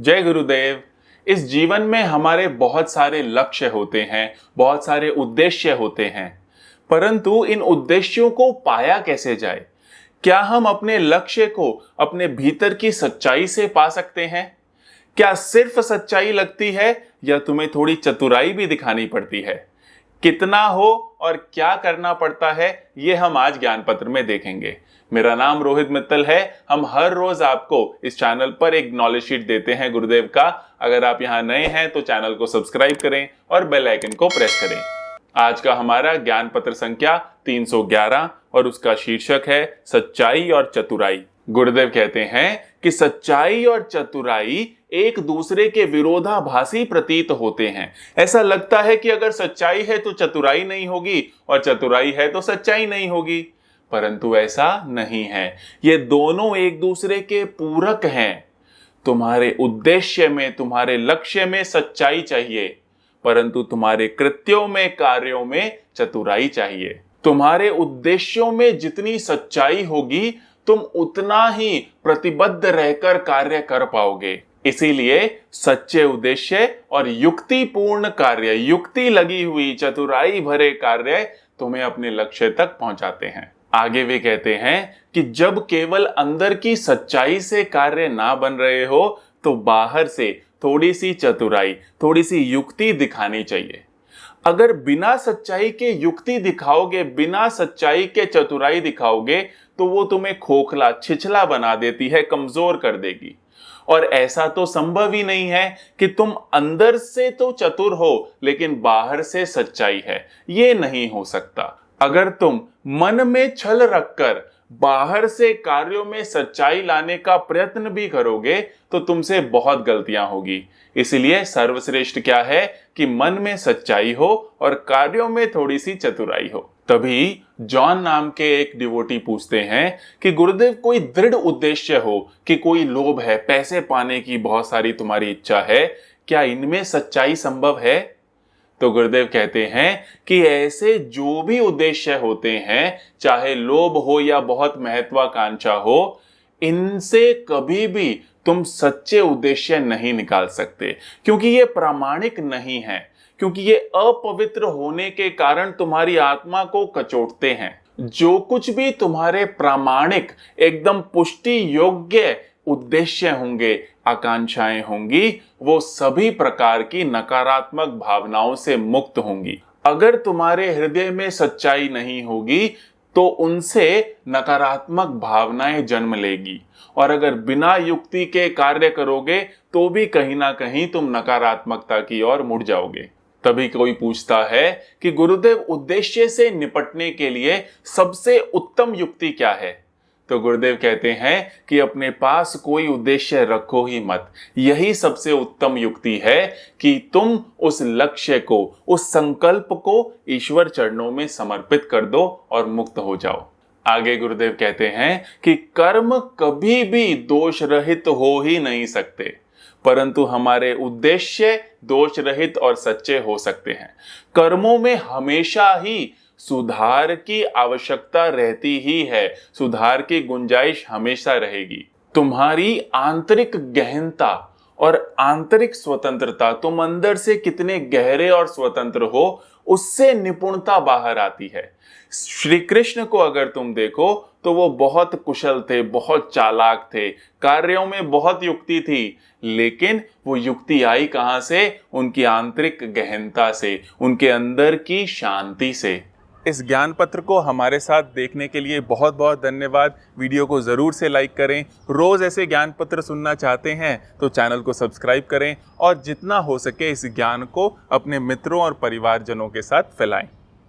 जय गुरुदेव। इस जीवन में हमारे बहुत सारे लक्ष्य होते हैं, बहुत सारे उद्देश्य होते हैं, परंतु इन उद्देश्यों को पाया कैसे जाए? क्या हम अपने लक्ष्य को अपने भीतर की सच्चाई से पा सकते हैं? क्या सिर्फ सच्चाई लगती है या तुम्हें थोड़ी चतुराई भी दिखानी पड़ती है? कितना हो और क्या करना पड़ता है, ये हम आज ज्ञान पत्र में देखेंगे। मेरा नाम रोहित मित्तल है। हम हर रोज आपको इस चैनल पर एक नॉलेज शीट देते हैं गुरुदेव का। अगर आप यहाँ नए हैं तो चैनल को सब्सक्राइब करें और बेल आइकन को प्रेस करें। आज का हमारा ज्ञान पत्र संख्या 311 और उसका शीर्षक है सच्चाई और चतुराई। गुरुदेव कहते हैं कि सच्चाई और चतुराई एक दूसरे के विरोधाभासी प्रतीत होते हैं। ऐसा लगता है कि अगर सच्चाई है तो चतुराई नहीं होगी और चतुराई है तो सच्चाई नहीं होगी, परंतु ऐसा नहीं है। ये दोनों एक दूसरे के पूरक हैं। तुम्हारे उद्देश्य में, तुम्हारे लक्ष्य में सच्चाई चाहिए, परंतु तुम्हारे कृत्यों में, कार्यों में चतुराई चाहिए। तुम्हारे उद्देश्यों में जितनी सच्चाई होगी तुम उतना ही प्रतिबद्ध रहकर कार्य कर पाओगे। इसीलिए सच्चे उद्देश्य और युक्तिपूर्ण कार्य, युक्ति लगी हुई चतुराई भरे कार्य तुम्हें अपने लक्ष्य तक पहुंचाते हैं। आगे वे कहते हैं कि जब केवल अंदर की सच्चाई से कार्य ना बन रहे हो तो बाहर से थोड़ी सी चतुराई, थोड़ी सी युक्ति दिखानी चाहिए। अगर बिना सच्चाई के युक्ति दिखाओगे, बिना सच्चाई के चतुराई दिखाओगे तो वो तुम्हें खोखला, छिछला बना देती है, कमजोर कर देगी। और ऐसा तो संभव ही नहीं है कि तुम अंदर से तो चतुर हो लेकिन बाहर से सच्चाई है। ये नहीं हो सकता। अगर तुम मन में छल रखकर बाहर से कार्यों में सच्चाई लाने का प्रयत्न भी करोगे तो तुमसे बहुत गलतियां होगी। इसलिए सर्वश्रेष्ठ क्या है कि मन में सच्चाई हो और कार्यों में थोड़ी सी चतुराई हो। तभी जॉन नाम के एक डिवोटी पूछते हैं कि गुरुदेव, कोई दृढ़ उद्देश्य हो कि कोई लोभ है, पैसे पाने की बहुत सारी तुम्हारी इच्छा है, क्या इनमें सच्चाई संभव है? तो गुरुदेव कहते हैं कि ऐसे जो भी उद्देश्य होते हैं, चाहे लोभ हो या बहुत महत्वाकांक्षा हो, इनसे कभी भी तुम सच्चे उद्देश्य नहीं निकाल सकते, क्योंकि ये प्रामाणिक नहीं है, क्योंकि ये अपवित्र होने के कारण तुम्हारी आत्मा को कचोटते हैं। जो कुछ भी तुम्हारे प्रामाणिक, एकदम पुष्टि योग्य उद्देश्य होंगे, आकांक्षाएं होंगी, वो सभी प्रकार की नकारात्मक भावनाओं से मुक्त होंगी। अगर तुम्हारे हृदय में सच्चाई नहीं होगी तो उनसे नकारात्मक भावनाएं जन्म लेगी, और अगर बिना युक्ति के कार्य करोगे तो भी कहीं ना कहीं तुम नकारात्मकता की ओर मुड़ जाओगे। तभी कोई पूछता है कि गुरुदेव, उद्देश्य से निपटने के लिए सबसे उत्तम युक्ति क्या है? तो गुरुदेव कहते हैं कि अपने पास कोई उद्देश्य रखो ही मत। यही सबसे उत्तम युक्ति है कि तुम उस लक्ष्य को, उस संकल्प को ईश्वर चरणों में समर्पित कर दो और मुक्त हो जाओ। आगे गुरुदेव कहते हैं कि कर्म कभी भी दोष रहित हो ही नहीं सकते, परंतु हमारे उद्देश्य दोष रहित और सच्चे हो सकते हैं। कर्मों में हमेशा ही सुधार की आवश्यकता रहती ही है, सुधार की गुंजाइश हमेशा रहेगी। तुम्हारी आंतरिक गहनता और आंतरिक स्वतंत्रता, तुम अंदर से कितने गहरे और स्वतंत्र हो, उससे निपुणता बाहर आती है। श्री कृष्ण को अगर तुम देखो तो वो बहुत कुशल थे, बहुत चालाक थे, कार्यों में बहुत युक्ति थी, लेकिन वो युक्ति आई कहां से? उनकी आंतरिक गहनता से, उनके अंदर की शांति से। इस ज्ञान पत्र को हमारे साथ देखने के लिए बहुत बहुत धन्यवाद। वीडियो को ज़रूर से लाइक करें। रोज़ ऐसे ज्ञान पत्र सुनना चाहते हैं तो चैनल को सब्सक्राइब करें और जितना हो सके इस ज्ञान को अपने मित्रों और परिवारजनों के साथ फैलाएं।